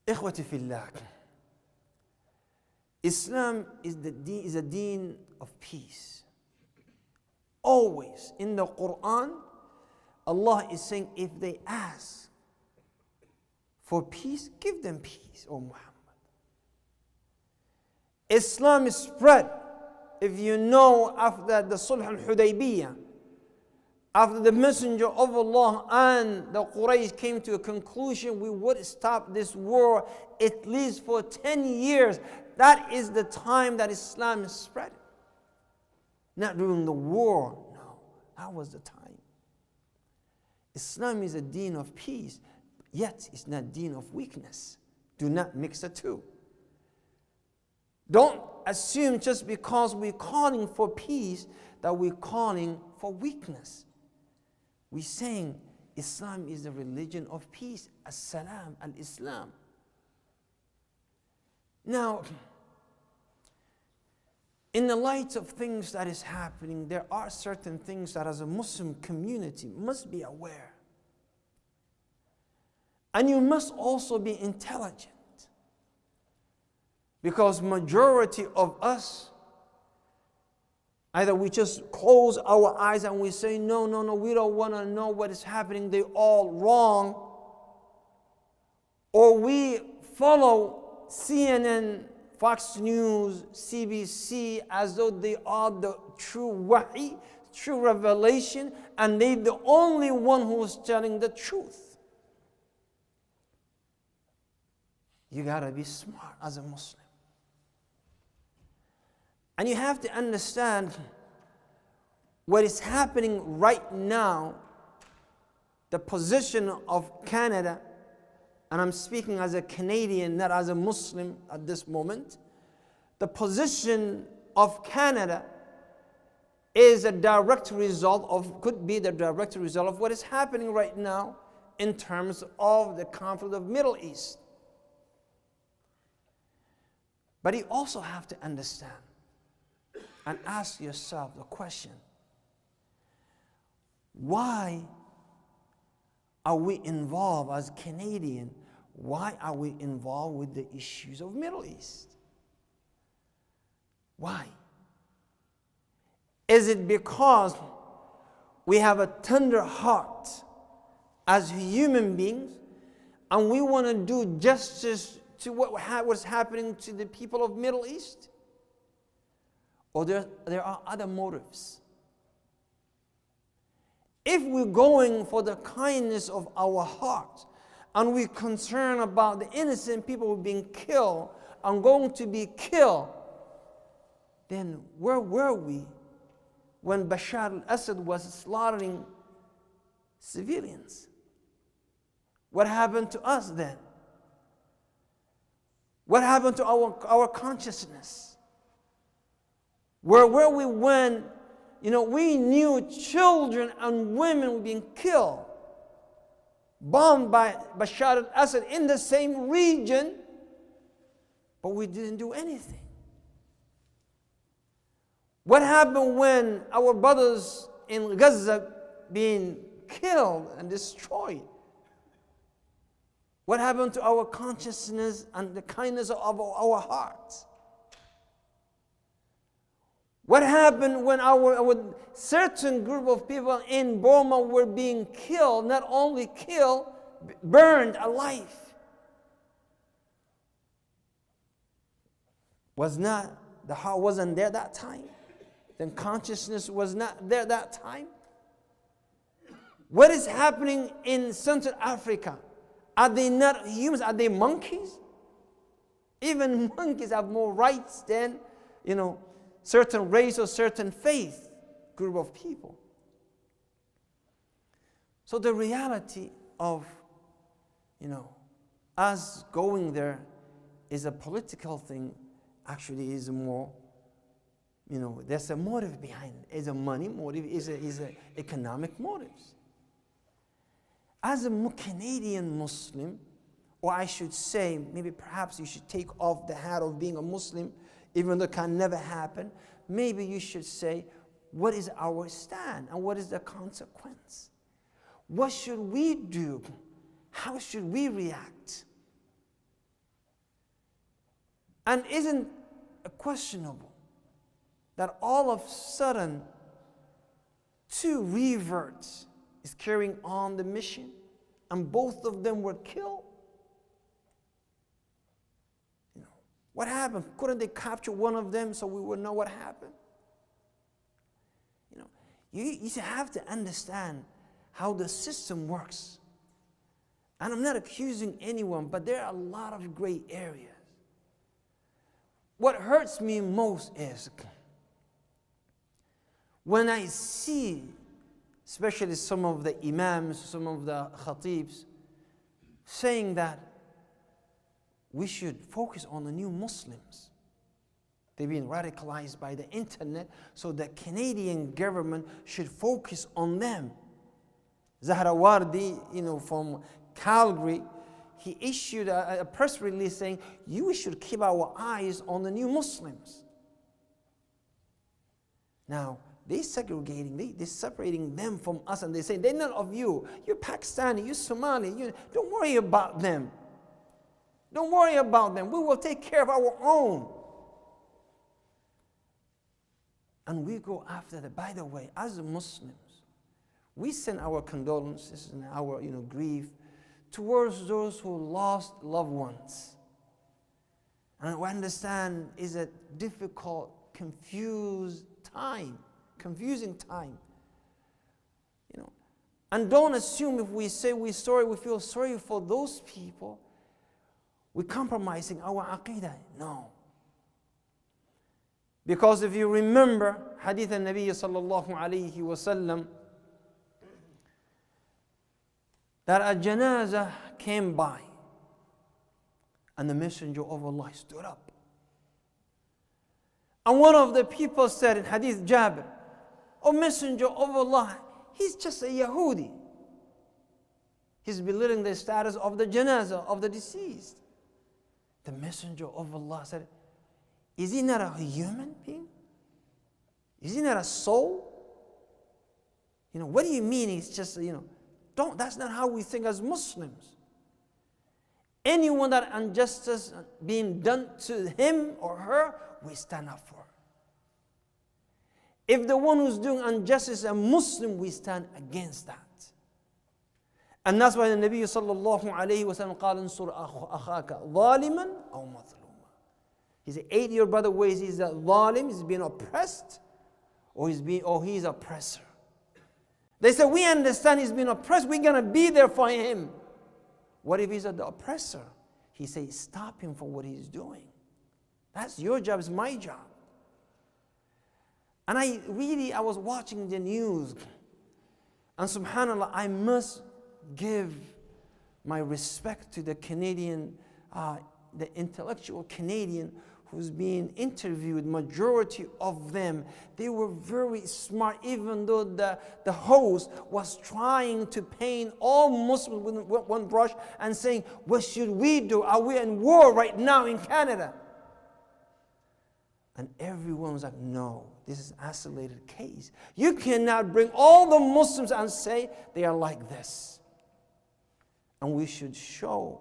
Ikhwati fillah, Islam is a deen of peace. Always in the Qur'an, Allah is saying, if they ask for peace, give them peace, O Muhammad. Islam is spread. If you know, after the Sulh al-Hudaybiyah, after the Messenger of Allah and the Quraysh came to a conclusion, we would stop this war at least for 10 years. That is the time that Islam is spread. Not during the war, no, that was the time. Islam is a deen of peace, yet it's not a deen of weakness. Do not mix the two. Don't assume just because we're calling for peace that we're calling for weakness. We're saying Islam is the religion of peace. As-salam, al-Islam. Now, in the light of things that is happening, there are certain things that as a Muslim community must be aware. And you must also be intelligent. Because majority of us, either we just close our eyes and we say, no, we don't want to know what is happening, they're all wrong. Or we follow CNN, Fox News, CBC, as though they are the true wahi, true revelation, and they're the only one who is telling the truth. You gotta be smart as a Muslim. And you have to understand what is happening right now, the position of Canada, and I'm speaking as a Canadian, not as a Muslim at this moment. The position of Canada is a direct result of, could be the direct result of what is happening right now in terms of the conflict of Middle East. But you also have to understand and ask yourself the question, why are we involved as Canadian? Why are we involved with the issues of Middle East? Why? Is it because we have a tender heart as human beings and we want to do justice to what's happening to the people of Middle East? Or there are other motives? If we're going for the kindness of our heart and we're concerned about the innocent people being killed and going to be killed, then where were we when Bashar al-Assad was slaughtering civilians? What happened to us then? What happened to our consciousness? Where were we when, we knew children and women were being killed, bombed by Bashar al-Assad in the same region, but we didn't do anything? What happened when our brothers in Gaza being killed and destroyed? What happened to our consciousness and the kindness of our hearts? What happened when our certain group of people in Burma were being killed, not only killed, burned alive? The heart wasn't there that time? Then consciousness was not there that time? What is happening in Central Africa? Are they not humans? Are they monkeys? Even monkeys have more rights than, certain race or certain faith group of people. So the reality of, us going there is a political thing, actually is more, there's a motive behind it. It's a money motive, is a economic motives. As a Canadian Muslim, or I should say, maybe perhaps you should take off the hat of being a Muslim, even though it can never happen. Maybe you should say, what is our stand and what is the consequence? What should we do? How should we react? And isn't it questionable that all of a sudden two reverts is carrying on the mission and both of them were killed? You know, what happened? Couldn't they capture one of them so we would know what happened? You know, you have to understand how the system works. And I'm not accusing anyone, but there are a lot of gray areas. What hurts me most is when I see, especially some of the imams, some of the khatibs, saying that we should focus on the new Muslims. They've been radicalized by the internet, so the Canadian government should focus on them. Zahrawardi, from Calgary, he issued a press release saying, we should keep our eyes on the new Muslims. Now, they're separating them from us, and they say, they're not of you. You're Pakistani, you're Somali, don't worry about them. Don't worry about them. We will take care of our own. And we go after them. By the way, as Muslims, we send our condolences and our grief towards those who lost loved ones. And we understand it's a difficult, confusing time. And don't assume if we say we're sorry, we feel sorry for those people, we're compromising our aqidah. No. Because if you remember Hadith al-Nabi sallallahu alayhi wa sallam, that a janazah came by and the Messenger of Allah stood up. And one of the people said in Hadith Jabir, "O Messenger of Allah, he's just a Yahudi. He's belittling the status of the janazah, of the deceased." The Messenger of Allah said, "Is he not a human being? Is he not a soul? What do you mean he's just, that's not how we think as Muslims. Anyone that injustice being done to him or her, we stand up for. If the one who's doing injustice is a Muslim, we stand against that. And that's why the Nabi sallallahu alayhi wa sallam قال انصر أخاك ظالما أو مظلوما. He said, aid your brother ways he's a zalim, he's being oppressed, or he's oppressor. They said, we understand he's being oppressed, we're going to be there for him. What if he's the oppressor? He says, stop him for what he's doing. That's your job, it's my job. And I was watching the news, and subhanAllah, I must give my respect to the Canadian, the intellectual Canadian who's being interviewed. Majority of them, they were very smart, even though the host was trying to paint all Muslims with one brush and saying, what should we do? Are we in war right now in Canada? And everyone was like, no, this is an isolated case. You cannot bring all the Muslims and say they are like this. And we should show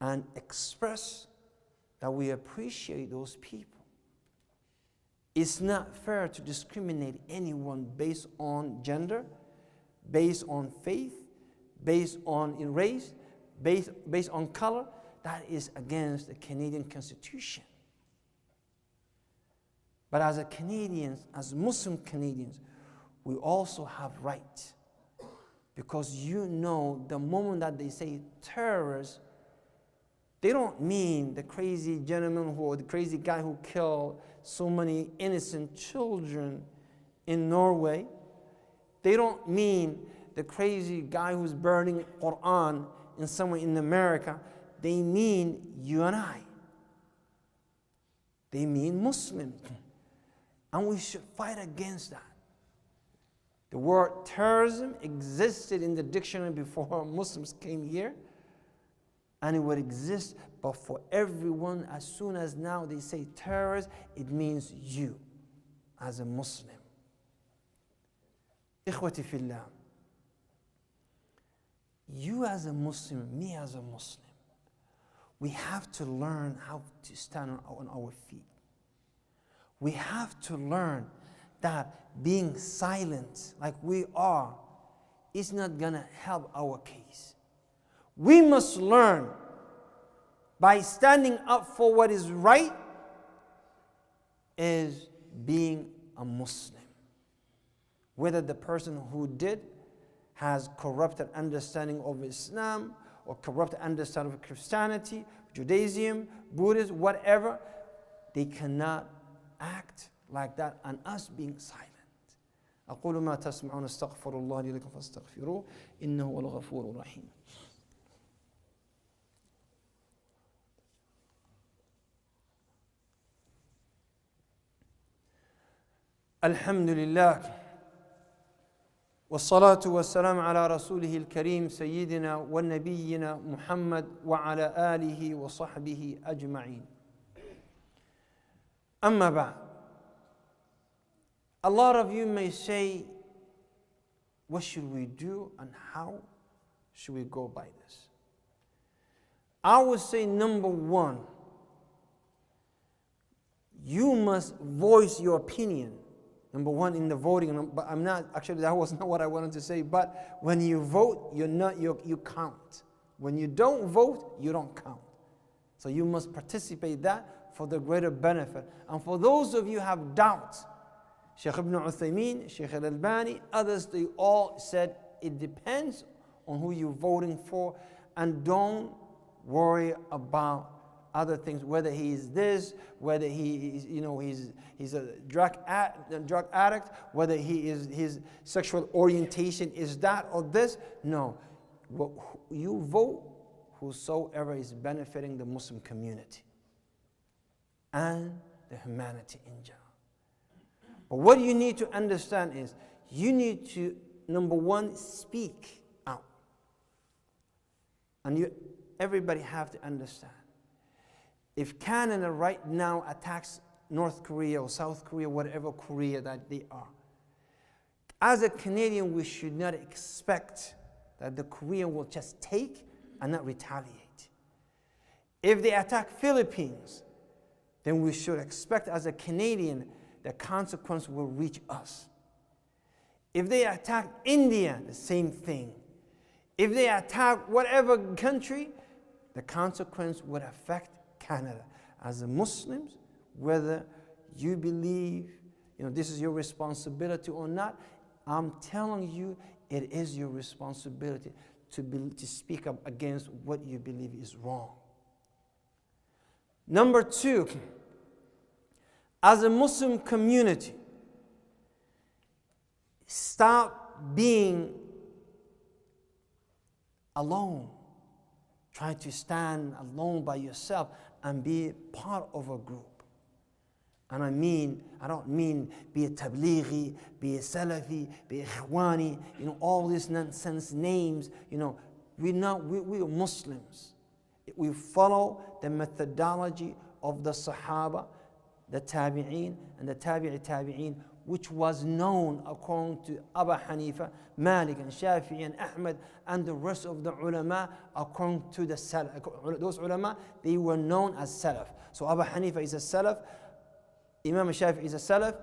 and express that we appreciate those people. It's not fair to discriminate anyone based on gender, based on faith, based on race, based on color. That is against the Canadian Constitution. But as Canadians, as Muslim Canadians, we also have rights. Because the moment that they say terrorists, they don't mean the crazy gentleman or the crazy guy who killed so many innocent children in Norway. They don't mean the crazy guy who's burning Qur'an somewhere in America. They mean you and I. They mean Muslims. And we should fight against that. The word terrorism existed in the dictionary before Muslims came here. And it would exist, but for everyone, as soon as now they say terrorist, it means you as a Muslim. Ikhwati fillah. You as a Muslim, me as a Muslim, We have to learn how to stand on our feet. We have to learn that being silent like we are is not going to help our case. We must learn by standing up for what is right is being a Muslim. Whether the person who did has corrupted understanding of Islam or corrupted understanding of Christianity, Judaism, Buddhism, whatever, they cannot act like that and us being silent. أقول ما تسمعون استغفر الله لي ولكم فاستغفروه إنه هو الغفور الرحيم. الحمد لله والصلاة والسلام على رسوله الكريم سيدنا ونبينا محمد وعلى آله وصحبه أجمعين. أما بعد, a lot of you may say, what should we do and how should we go by this? I would say number one, you must voice your opinion. Number one in the voting, but I'm not, actually that was not what I wanted to say, but when you vote, you count. When you don't vote, you don't count. So you must participate that for the greater benefit. And for those of you who have doubts, Sheikh Ibn Uthaymeen, Sheikh Al-Albani, others, they all said it depends on who you're voting for, and don't worry about other things, whether he is this, whether he is, he's a drug addict, whether his sexual orientation is that or this. No, you vote whosoever is benefiting the Muslim community and the humanity in general. But what you need to understand is you need to, number one, speak out. And everybody have to understand. If Canada right now attacks North Korea or South Korea, whatever Korea that they are, as a Canadian, we should not expect that the Korean will just take and not retaliate. If they attack Philippines, then we should expect as a Canadian the consequence will reach us. If they attack India, the same thing. If they attack whatever country, the consequence would affect Canada. As a Muslims, whether you believe this is your responsibility or not, I'm telling you it is your responsibility to speak up against what you believe is wrong. Number two, as a Muslim community, stop being alone, trying to stand alone by yourself and be part of a group. And I don't mean be a tablighi, be a salafi, be a ikhwani, all these nonsense names. We are Muslims. We follow the methodology of the Sahaba, the Tabi'een, and the Tabi'een, which was known according to Abu Hanifa, Malik, and Shafi'i, and Ahmad, and the rest of the ulama according to the Salaf. Those ulama, they were known as Salaf. So Abu Hanifa is a Salaf, Imam Shafi'i is a Salaf,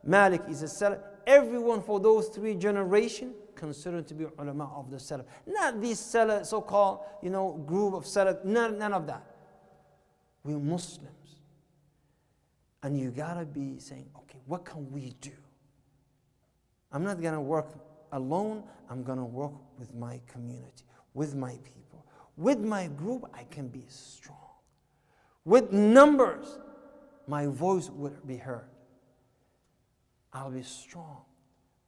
Malik is a Salaf. Everyone for those three generations considered to be ulama of the Salaf. Not these Salaf, so-called, group of Salaf, none of that. We're Muslims. And you gotta be saying, okay, what can we do? I'm not gonna work alone, I'm gonna work with my community, with my people. With my group, I can be strong. With numbers, my voice will be heard. I'll be strong.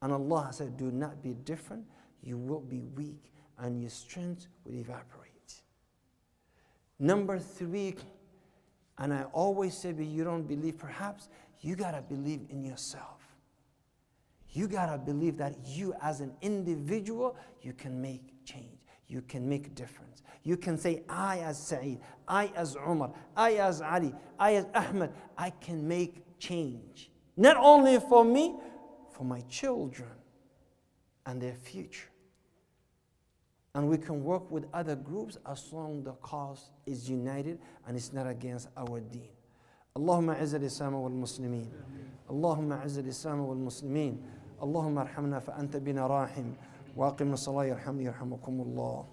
And Allah said, do not be different, you will be weak, and your strength will evaporate. Number three, and I always say, but you don't believe, perhaps you gotta believe in yourself. You gotta believe that you as an individual, you can make change. You can make a difference. You can say, I as Sa'id, I as Umar, I as Ali, I as Ahmed, I can make change. Not only for me, for my children and their future. And we can work with other groups as long as the cause is united and it's not against our deen. اللهم أعز الإسلام والمسلمين اللهم أعز الإسلام والمسلمين اللهم ارحمنا فأنت بنا راحم وأقم الصلاة يرحمني يرحمكم الله